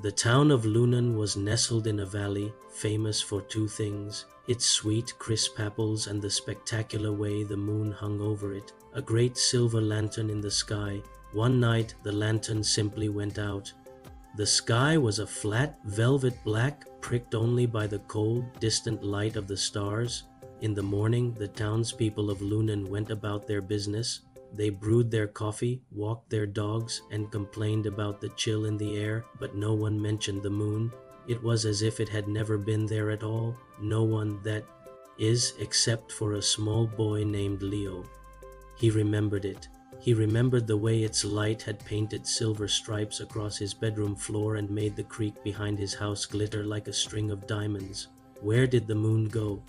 The town of Lunan was nestled in a valley famous for two things: its sweet, crisp apples and the spectacular way the moon hung over it, a great silver lantern in the sky. One night, the lantern simply went out. The sky was a flat, velvet black, pricked only by the cold, distant light of the stars. In the morning, the townspeople of Lunan went about their business. They brewed their coffee, walked their dogs, and complained about the chill in the air, but no one mentioned the moon. It was as if it had never been there at all. No one, that is, except for a small boy named Leo. He remembered it. He remembered the way its light had painted silver stripes across his bedroom floor and made the creek behind his house glitter like a string of diamonds. Where did the moon go?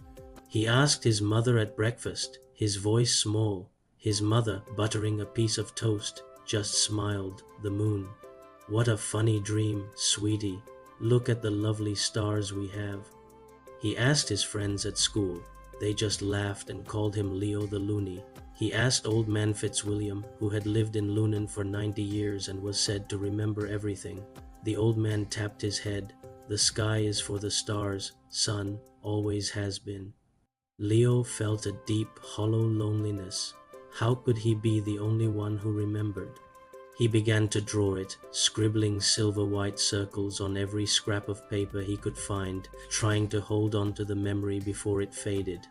He asked his mother at breakfast, his voice small. His mother, buttering a piece of toast, just smiled. The moon. What a funny dream, sweetie. Look at the lovely stars we have. He asked his friends at school. They just laughed and called him Leo the Loony. He asked old man Fitzwilliam, who had lived in Lunan for 90 years and was said to remember everything. The old man tapped his head. The sky is for the stars, son, always has been. Leo felt a deep, hollow loneliness. How could he be the only one who remembered? He began to draw it, scribbling silver-white circles on every scrap of paper he could find, trying to hold on to the memory before it faded.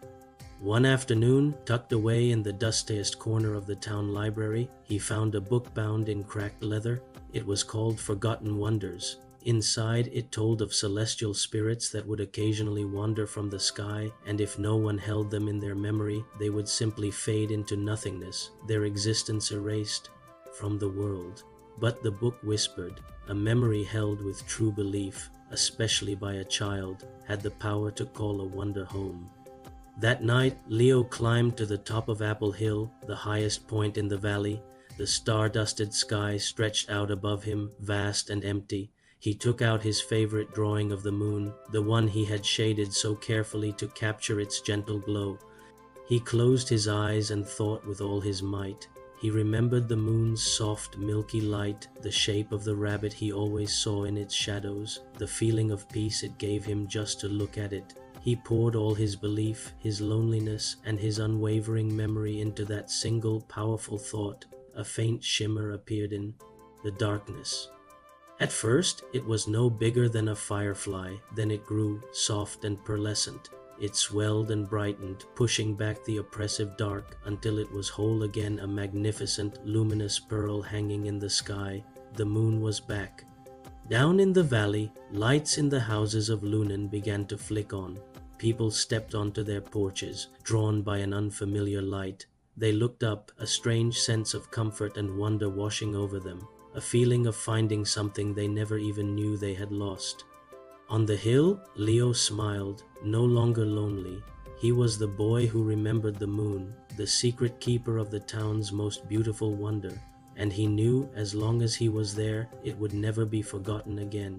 One afternoon, tucked away in the dustiest corner of the town library, he found a book bound in cracked leather. It was called Forgotten Wonders. Inside, it told of celestial spirits that would occasionally wander from the sky, and if no one held them in their memory, they would simply fade into nothingness, their existence erased from the world. But the book whispered, a memory held with true belief, especially by a child, had the power to call a wonder home. That night, Leo climbed to the top of Apple Hill, the highest point in the valley. The star-dusted sky stretched out above him, vast and empty. He took out his favorite drawing of the moon, the one he had shaded so carefully to capture its gentle glow. He closed his eyes and thought with all his might. He remembered the moon's soft, milky light, the shape of the rabbit he always saw in its shadows, the feeling of peace it gave him just to look at it. He poured all his belief, his loneliness, and his unwavering memory into that single, powerful thought. A faint shimmer appeared in the darkness. At first, it was no bigger than a firefly. Then it grew soft and pearlescent. It swelled and brightened, pushing back the oppressive dark until it was whole again, a magnificent, luminous pearl hanging in the sky. The moon was back. Down in the valley, lights in the houses of Lunan began to flick on. People stepped onto their porches, drawn by an unfamiliar light. They looked up, a strange sense of comfort and wonder washing over them. A feeling of finding something they never even knew they had lost. On the hill, Leo smiled, no longer lonely. He was the boy who remembered the moon, the secret keeper of the town's most beautiful wonder, and he knew as long as he was there, it would never be forgotten again.